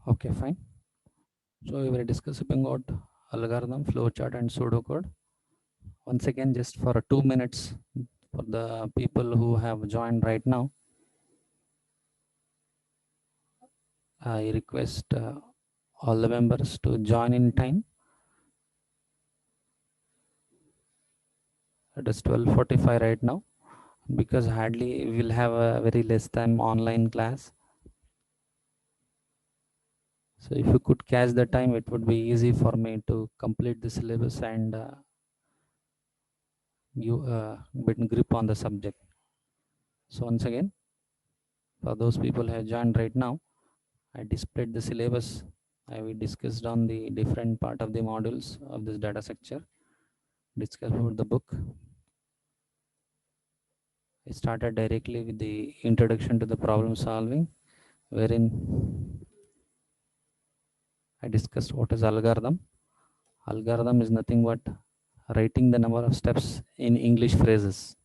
Okay, fine. So we were discussing about algorithm, flowchart, and pseudocode. Once again, just for 2 minutes for the people who have joined right now, I request all the members to join in time. It is 12:45 right now because hardly we will have a very less time online class. So if you could catch the time, it would be easy for me to complete the syllabus and give a bit grip on the subject. So once again, for those people who have joined right now, I displayed the syllabus. We discussed on the different part of the modules of this data structure. Discussed about the book. I started directly with the introduction to the problem solving, wherein I discussed what is algorithm. Algorithm is nothing but writing the number of steps in English phrases.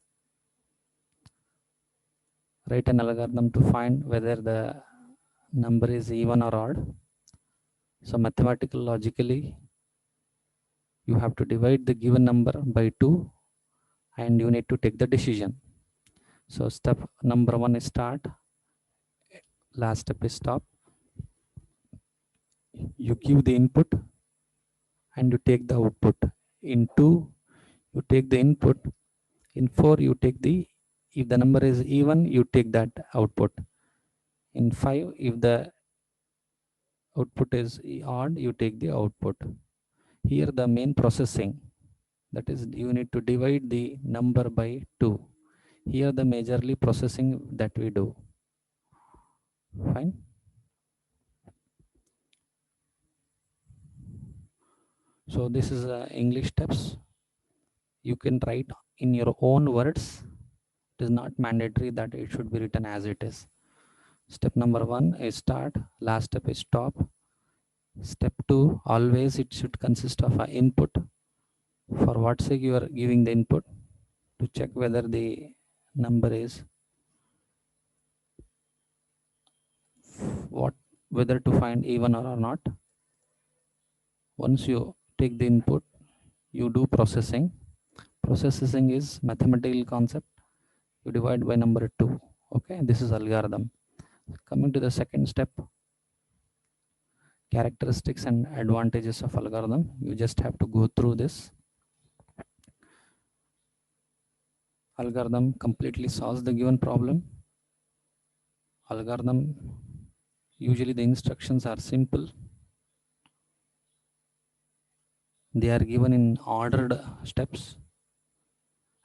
Write an algorithm to find whether the number is even or odd. So mathematical logically, you have to divide the given number by 2 and you need to take the decision. So step number 1 is start, last step is stop. You give the input and you take the output. In 2 you take the input. In 4 you take the, if the number is even, you take that output. In 5, if the output is odd, you take the output. Here the main processing, that is you need to divide the number by 2. Here the majorly processing that we do. Fine. So this is English steps. You can write in your own words. It is not mandatory that it should be written as it is. Step number 1 is start, last step is stop. Step 2, always it should consist of an input. For what sake you are giving the input? To check whether the number is what, whether to find even or not. Once you take the input, you do processing. Processing is mathematical concept. You divide by number 2. Okay, this is algorithm. Coming to the second step, characteristics and advantages of algorithm. You just have to go through this. Algorithm completely solves the given problem. Algorithm, usually the instructions are simple. They are given in ordered steps,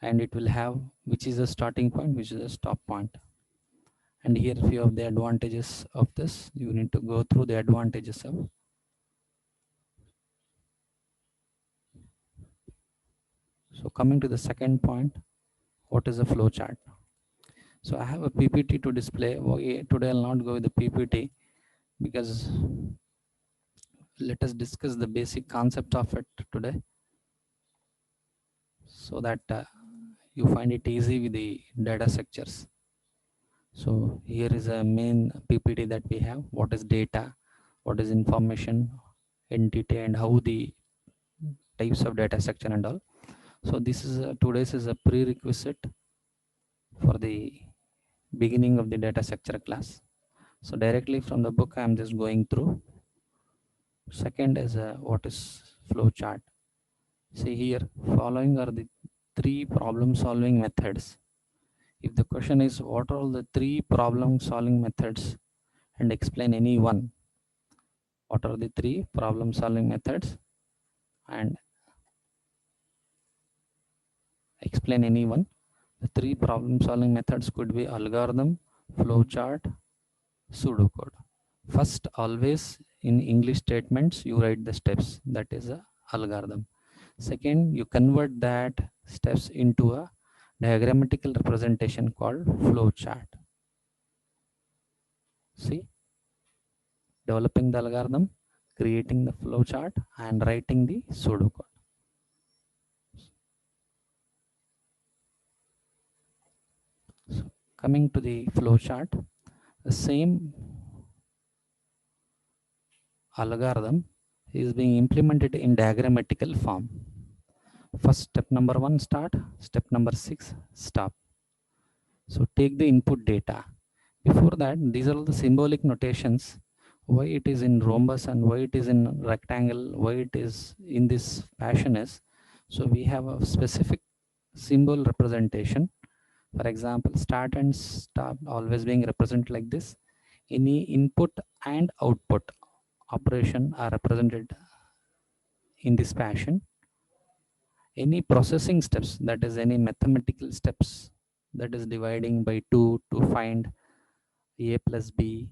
and it will have which is the starting point, which is the stop point. And here few of the advantages of this. You need to go through the advantages of. So coming to the second point, what is a flow chart? So I have a PPT to display. Today I'll not go with the PPT because let us discuss the basic concept of it today, so that you find it easy with the data structures. So here is a main PPT that we have. What is data? What is information, entity, and how the types of data structure and all. So this is today's is a prerequisite for the beginning of the data structure class. So directly from the book, I am just going through. Second is what is flow chart. See here, following are the 3 problem solving methods. If the question is what are all the 3 problem solving methods and explain any one, what are the 3 problem solving methods and explain any one. The 3 problem solving methods could be algorithm, flowchart, pseudocode. First, always in English statements, you write the steps, that is a algorithm. Second, you convert that steps into a diagrammatical representation called flowchart. See, developing the algorithm, creating the flowchart, and writing the pseudocode. So coming to the flowchart, the same algorithm is being implemented in diagrammatical form. First, step number 1 start, step number 6 stop. So take the input data. Before that, these are all the symbolic notations, why it is in rhombus and why it is in rectangle, why it is in this fashion is. So we have a specific symbol representation. For example, start and stop always being represented like this. Any input and output operation are represented in this fashion. Any processing steps, that is any mathematical steps, that is dividing by 2 to find a plus b,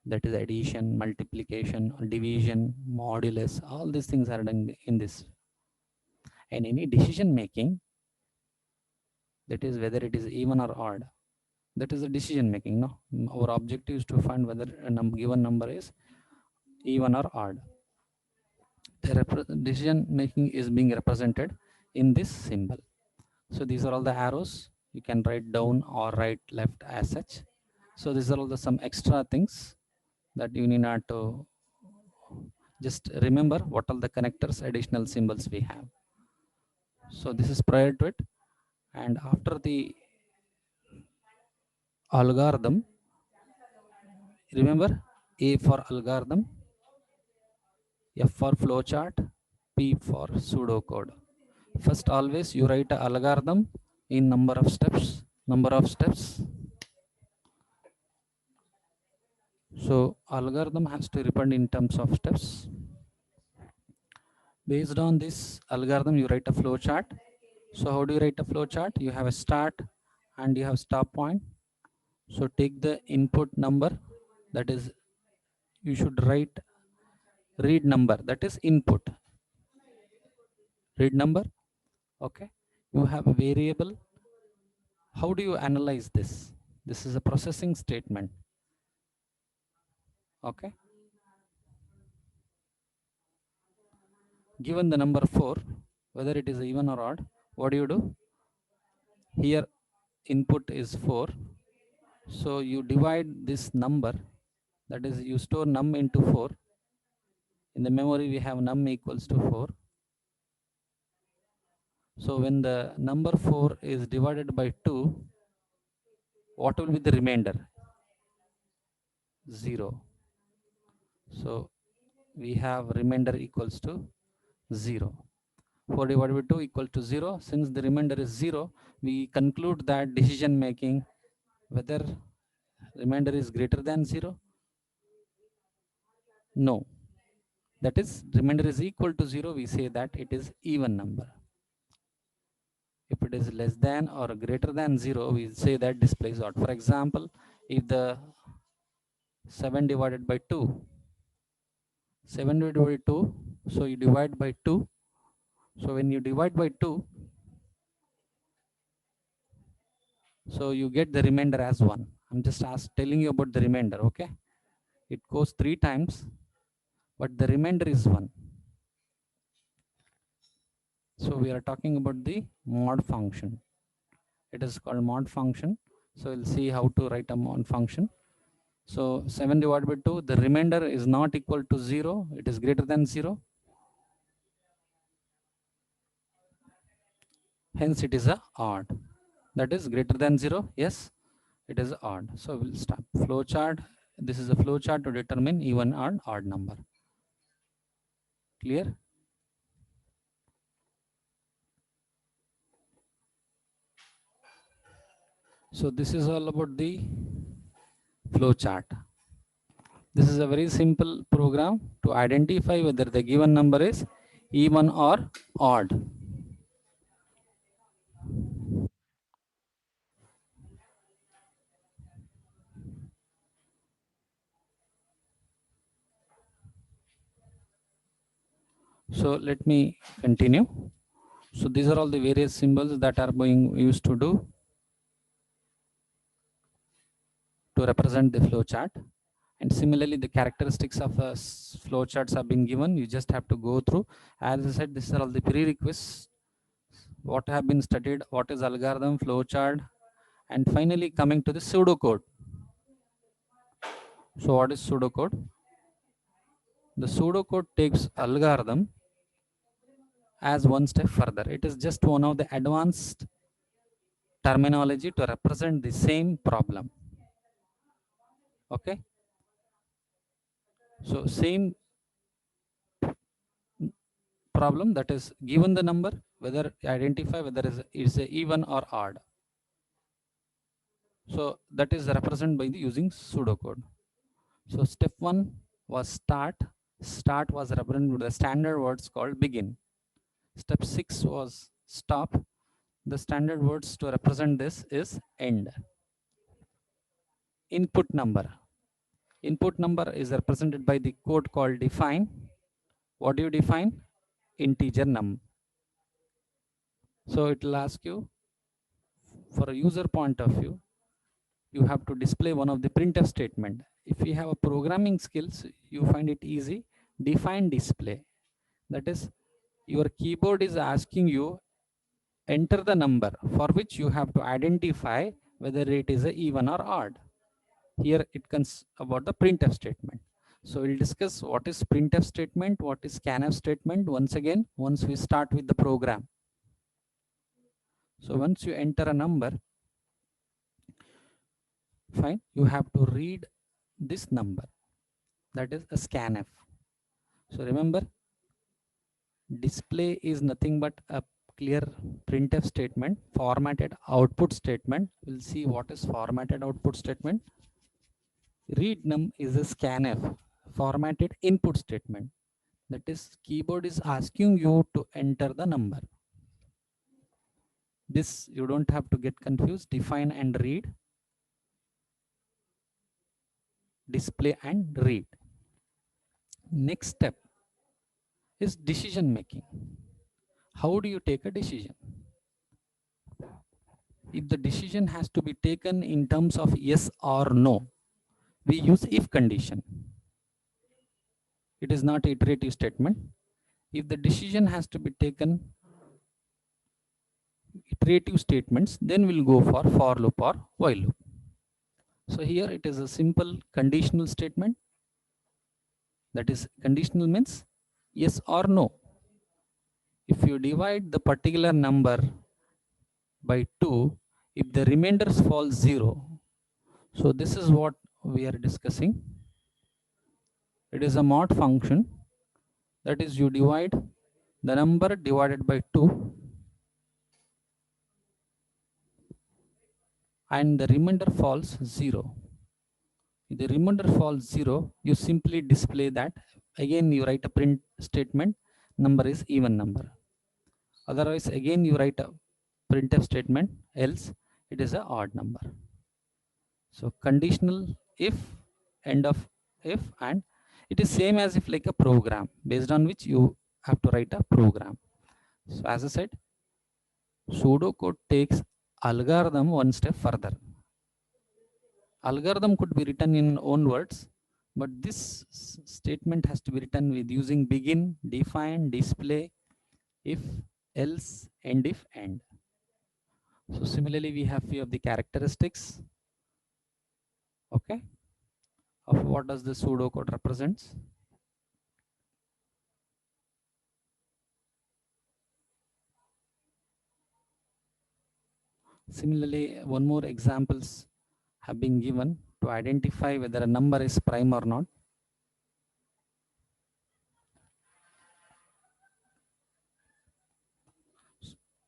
that is addition, multiplication, division, modulus, all these things are done in this. And any decision making, that is whether it is even or odd, that is the decision making. No, our objective is to find whether a given number is even or odd. The decision making is being represented in this symbol. So these are all the arrows. You can write down or write left as such. So these are all the some extra things that you need not to just remember what are the connectors, additional symbols we have. So this is prior to it. And after the algorithm, remember A for algorithm, F for flowchart, P for pseudocode. First, always you write a algorithm in number of steps. So algorithm has to represent in terms of steps. Based on this algorithm, you write a flowchart. So how do you write a flowchart? You have a start and you have stop point. So take the input number, that is you should write read number, that is input, read number. Okay, you have a variable. How do you analyze this? This is a processing statement. Okay, given the number 4, whether it is even or odd, what do? Here input is 4, so you divide this number, that is you store num into 4. In the memory we have num equals to 4. So when the number 4 is divided by 2, what will be the remainder? 0. So we have remainder equals to 0. 4 divided by 2 equal to 0. Since the remainder is 0, we conclude that decision making, whether remainder is greater than 0? No. That is, remainder is equal to 0, we say that it is even number. If it is less than or greater than 0, we say that displays odd. For example, if the 7 divided by 2, 7 divided by 2, so you divide by 2. So when you divide by 2, so you get the remainder as 1. I'm just telling you about the remainder, okay? It goes 3 times, but the remainder is 1. So we are talking about the mod function. It is called mod function. So we'll see how to write a mod function. So 7 divided by 2, the remainder is not equal to 0. It is greater than 0. Hence it is a odd. That is greater than 0. Yes, it is odd. So we'll stop. Flowchart. This is a flowchart to determine even or odd number. Clear? So this is all about the flowchart. This is a very simple program to identify whether the given number is even or odd. So let me continue. So these are all the various symbols that are being used to represent the flowchart. And similarly, the characteristics of flowcharts have been given. You just have to go through. As I said, these are all the prerequisites. What have been studied, what is algorithm, flowchart, and finally coming to the pseudocode. So what is pseudocode? The pseudocode takes algorithm as one step further. It is just one of the advanced terminology to represent the same problem. Okay, so same problem, that is given the number, whether identify whether is a even or odd. So that is represented by the using pseudocode. So step 1 was start. Start was represented with the standard words called begin. Step 6 was stop. The standard words to represent this is end. Input number. Input number is represented by the code called define. What do you define? Integer num. So it will ask you, for a user point of view, you have to display one of the printf statement. If you have a programming skills, you find it easy. Define display. That is, your keyboard is asking you enter the number, for which you have to identify whether it is a even or odd. Here it comes about the printf statement. So we'll discuss what is printf statement, what is scanf statement once again once we start with the program. So once you enter a number, fine, you have to read this number, that is a scanf. So remember, display is nothing but a clear printf statement. Formatted output statement, we'll see what is formatted output statement. Read num is a scanf, formatted input statement. That is, keyboard is asking you to enter the number. This you don't have to get confused. Define and read, display and read. Next step is decision making. How do you take a decision? If the decision has to be taken in terms of yes or no, we use if condition. It is not iterative statement. If the decision has to be taken iterative statements, then we'll go for loop or while loop. So here it is a simple conditional statement. That is, conditional means yes or no. If you divide the particular number by 2, if the remainders fall 0, so this is what we are discussing. It is a mod function. That is, you divide the number divided by 2 and the remainder falls 0. If the remainder falls 0, you simply display that. Again, you write a print statement, number is even number. Otherwise, again, you write a printf statement, else it is a odd number. So conditional if, end of if, and it is same as if like a program based on which you have to write a program. So as I said, pseudocode takes algorithm one step further. Algorithm could be written in own words, but this statement has to be written with using begin, define, display, if, else, and if, and. So similarly, we have few of the characteristics, okay, of what does the pseudocode represents. Similarly, one more examples have been given to identify whether a number is prime or not.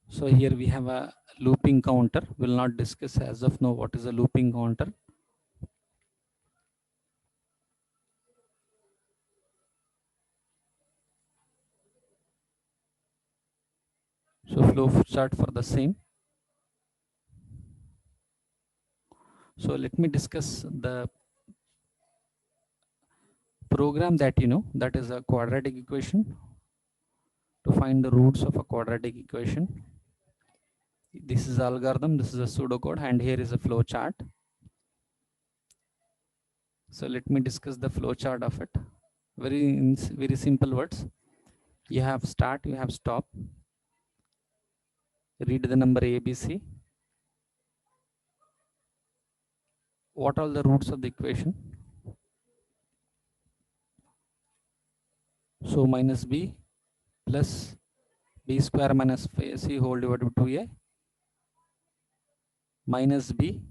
So here we have a looping counter. We'll not discuss as of now what is a looping counter. So flow chart for the same. So let me discuss the program that you know, that is a quadratic equation. To find the roots of a quadratic equation, this is algorithm, this is a pseudocode, and here is a flow chart. So let me discuss the flow chart of it. Very simple words. You have start, you have stop, read the number ABC. What are the roots of the equation? So minus b plus b square minus 5ac whole divided by 2a minus b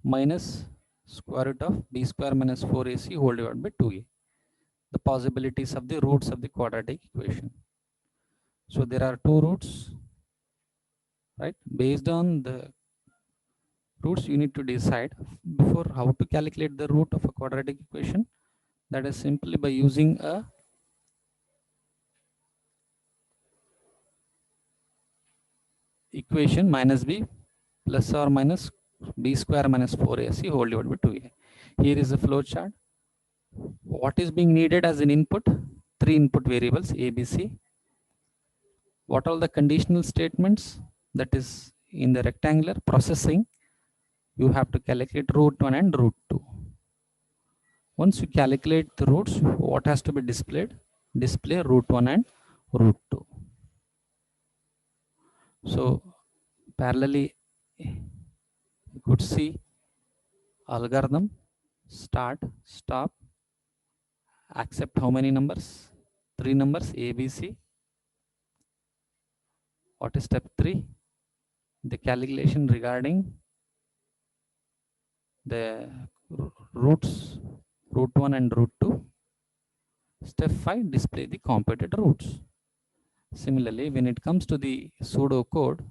minus square root of b square minus 4ac whole divided by 2a. The possibilities of the roots of the quadratic equation. So there are two roots, right? Based on the roots, you need to decide before how to calculate the root of a quadratic equation. That is simply by using a equation minus b plus or minus b square minus 4ac whole divided by 2a. Here is the flow chart. What is being needed as an input? Three input variables a, b, c. What are the conditional statements? That is in the rectangular processing, you have to calculate root 1 and root 2. Once you calculate the roots, what has to be displayed? Display root 1 and root 2. So parallelly, you could see algorithm, start, stop, accept how many numbers? 3 numbers, A, B, C. What is step 3? The calculation regarding the roots, root 1 and root 2. Step 5, display the computed roots. Similarly, when it comes to the pseudo code,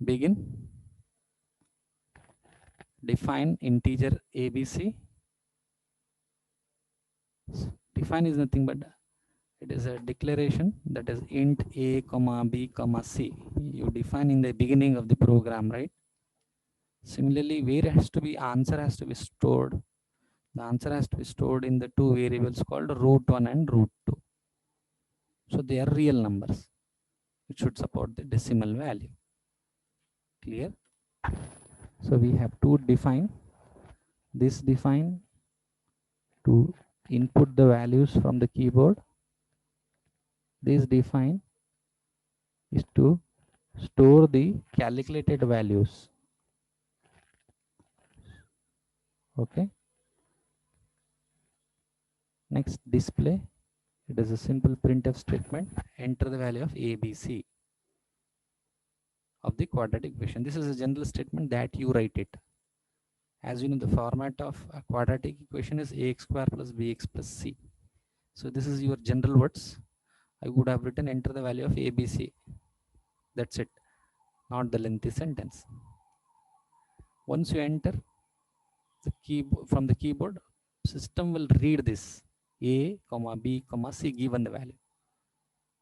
begin, define integer ABC. Define is nothing but it is a declaration, that is int a comma b comma c. You define in the beginning of the program, right? Similarly, where has to be answer has to be stored. The answer has to be stored in the two variables called root 1 and root 2. So they are real numbers. It should support the decimal value. Clear? So we have to define this, define to input the values from the keyboard. This define is to store the calculated values. Okay. Next, display. It is a simple printf statement. Enter the value of a, b, c of the quadratic equation. This is a general statement that you write it. As you know, the format of a quadratic equation is ax square plus bx plus c. So this is your general words. I would have written enter the value of a, b, c. That's it, not the lengthy sentence. Once you enter the key from the keyboard, system will read this a comma b comma c given the value,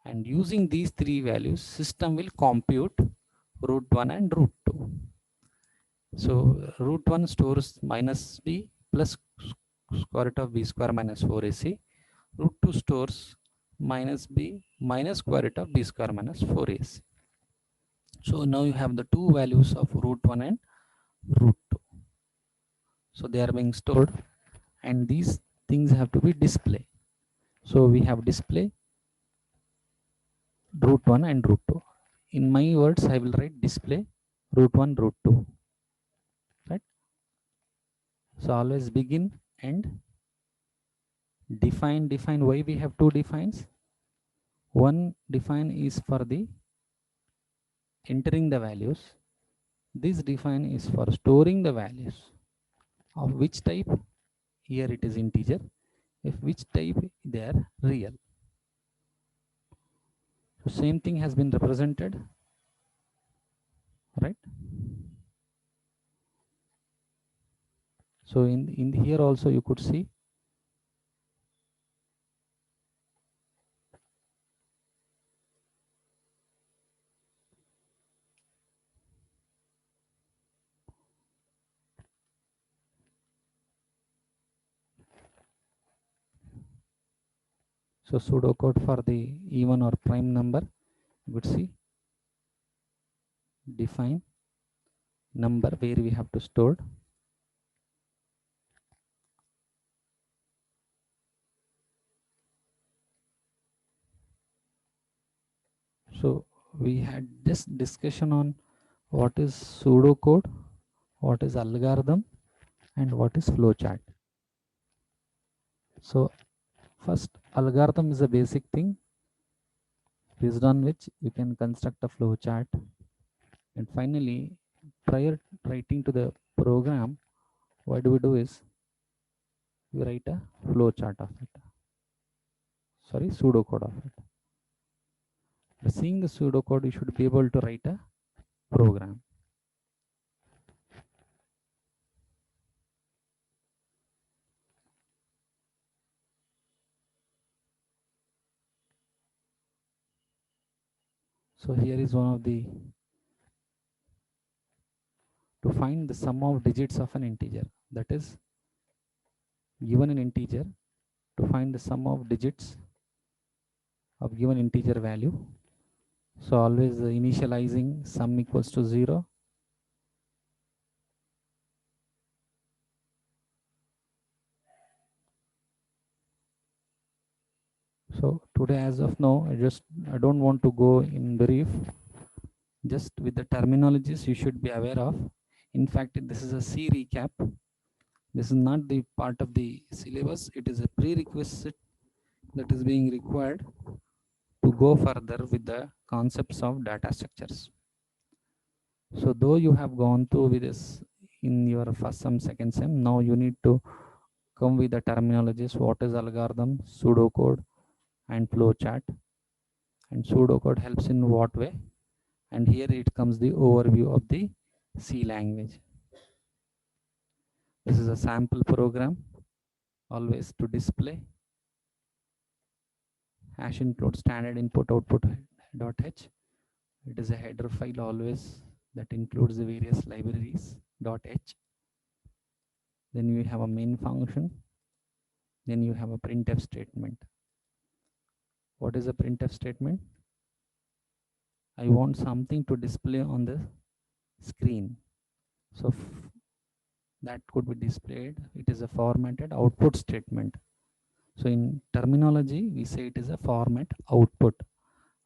and using these three values, system will compute root 1 and root 2. So root 1 stores minus b plus square root of b square minus 4ac. Root 2 stores minus b minus square root of b square minus 4ac. So now you have the two values of root 1 and root 2. So they are being stored, and these things have to be displayed. So we have display root 1 and root 2. In my words, I will write display root 1 root 2, right? So always begin and define. Why we have two defines? One define is for the entering the values. This define is for storing the values. Of which type? Here it is integer. If which type, they are real. So same thing has been represented, right? So in here also you could see so pseudocode for the even or prime number. You would see define number where we have to store. So we had this discussion on what is pseudocode, what is algorithm, and what is flowchart. So first Algorithm is a basic thing based on which you can construct a flow chart. And finally, prior writing to the program, what do we do is we write a flow chart of it. Sorry, pseudocode of it. By seeing the pseudocode, you should be able to write a program. So here is one of the, to find the sum of digits of an integer, that is given an integer, to find the sum of digits of given integer value. So always initializing sum equals to 0. So today, as of now, I don't want to go in brief. Just with the terminologies you should be aware of. In fact, this is a C recap. This is not the part of the syllabus. It is a prerequisite that is being required to go further with the concepts of data structures. So though you have gone through with this in your first sem, second sem, now you need to come with the terminologies. What is algorithm, pseudocode, and flowchart? And pseudocode helps in what way? And here it comes the overview of the C language. This is a sample program, always to display. Hash include standard input output .h. It is a header file always that includes the various libraries .h. Then you have a main function. Then you have a printf statement. What is a printf statement? I want something to display on the screen. So that could be displayed. It is a formatted output statement. So in terminology, we say it is a format output.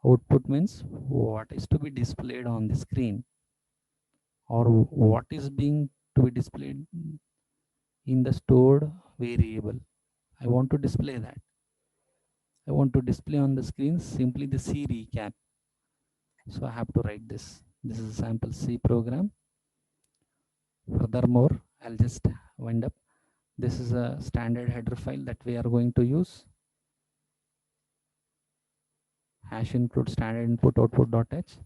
Output means what is to be displayed on the screen, or what is being to be displayed in the stored variable. I want to display that. I want to display on the screen simply the C recap. So I have to write this. This is a sample C program. Furthermore, I'll just wind up. This is a standard header file that we are going to use. Hash include standard input output.h.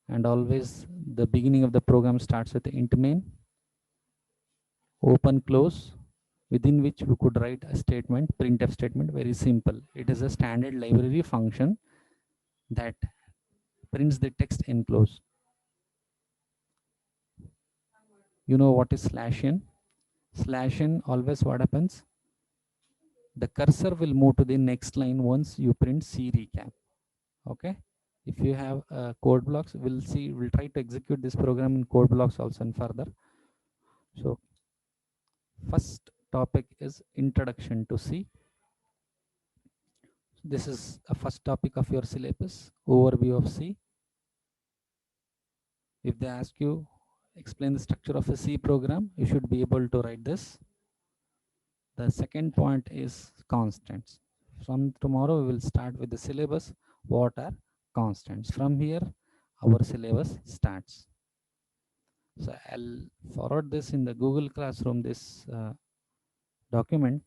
And always the beginning of the program starts with int main, open close, within which we could write a statement, printf statement. Very simple. It is a standard library function that prints the text enclosed. You know what is /n? /n, always what happens? The cursor will move to the next line once you print C recap. Okay. If you have code blocks, we'll try to execute this program in code blocks also and further. So first topic is introduction to C. This is a first topic of your syllabus, overview of C. If they ask you explain the structure of a C program, you should be able to write this. The second point is constants. From tomorrow, we will start with the syllabus. What are constants? From here, our syllabus starts. So I'll forward this in the Google Classroom, this document.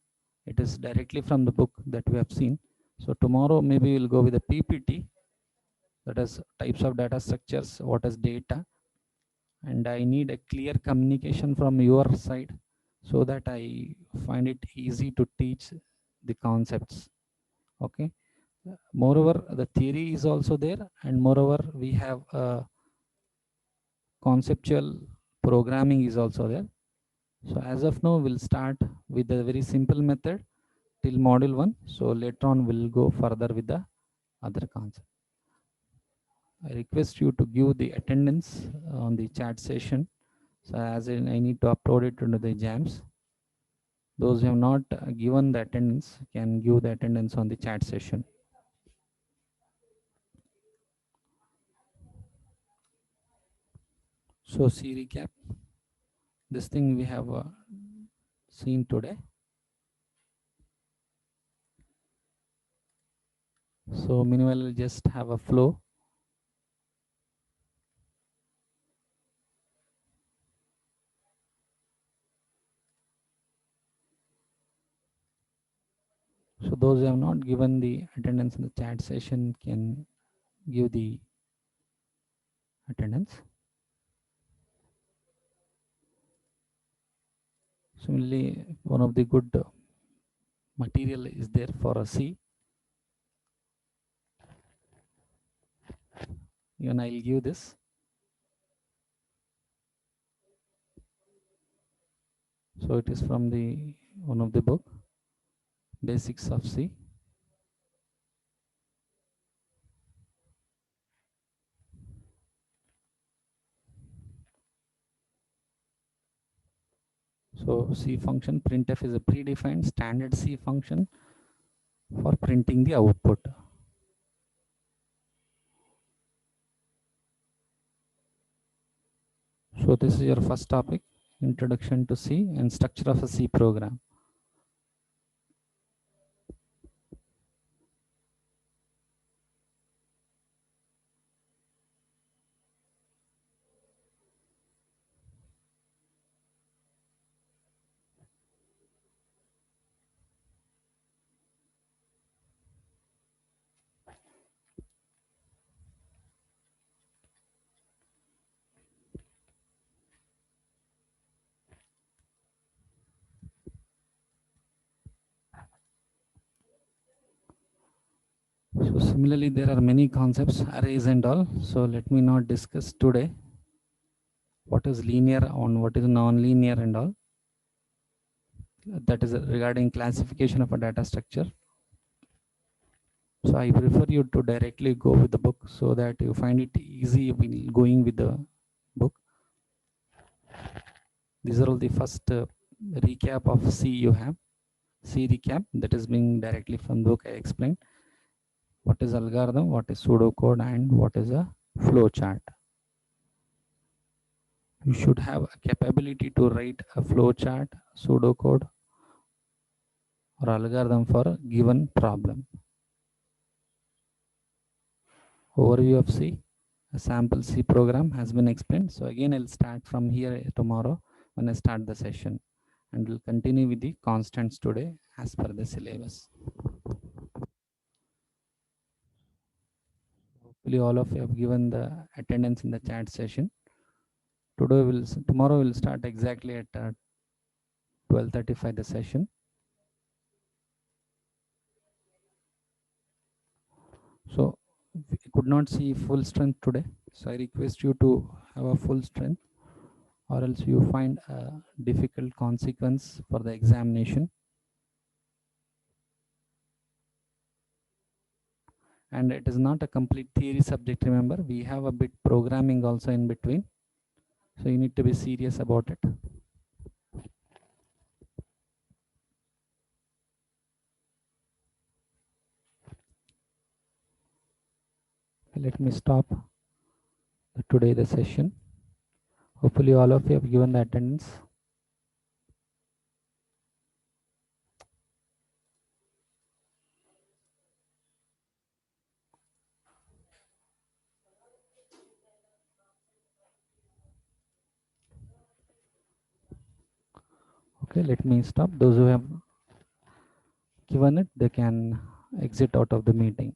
It is directly from the book that we have seen. So tomorrow, maybe we'll go with the PPT, that is types of data structures, what is data. And I need a clear communication from your side so that I find it easy to teach the concepts. Okay. Moreover, the theory is also there, and moreover, we have conceptual programming is also there. So as of now, we'll start with a very simple method till module 1. So later on, we'll go further with the other concept. I request you to give the attendance on the chat session. So as in, I need to upload it into the jams. Those who have not given the attendance can give the attendance on the chat session. So C recap. This thing we have seen today. So meanwhile, we'll just have a flow. So those who have not given the attendance in the chat session can give the attendance. Similarly, one of the good material is there for a C. Even I'll give this. So it is from the one of the book, Basics of C. So C function printf is a predefined standard C function for printing the output. So this is your first topic, introduction to C and structure of a C program. So similarly, there are many concepts, arrays and all. So let me not discuss today what is linear and what is non-linear and all. That is regarding classification of a data structure. So I prefer you to directly go with the book so that you find it easy when going with the book. These are all the first recap of C you have. C recap that is being directly from the book. I explained what is algorithm, what is pseudocode, and what is a flow chart. You should have a capability to write a flow chart, pseudocode, or algorithm for a given problem. Overview of C. A sample C program has been explained. So again, I'll start from here tomorrow when I start the session, and we'll continue with the constants today as per the syllabus. Hopefully all of you have given the attendance in the chat session. Tomorrow we'll start exactly at 12:35 the session. So we could not see full strength today. So I request you to have a full strength, or else you find a difficult consequence for the examination. And it is not a complete theory subject, remember, we have a bit programming also in between, so you need to be serious about it. Let me stop today the session. Hopefully all of you have given the attendance. Okay, let me stop. Those who have given it, they can exit out of the meeting.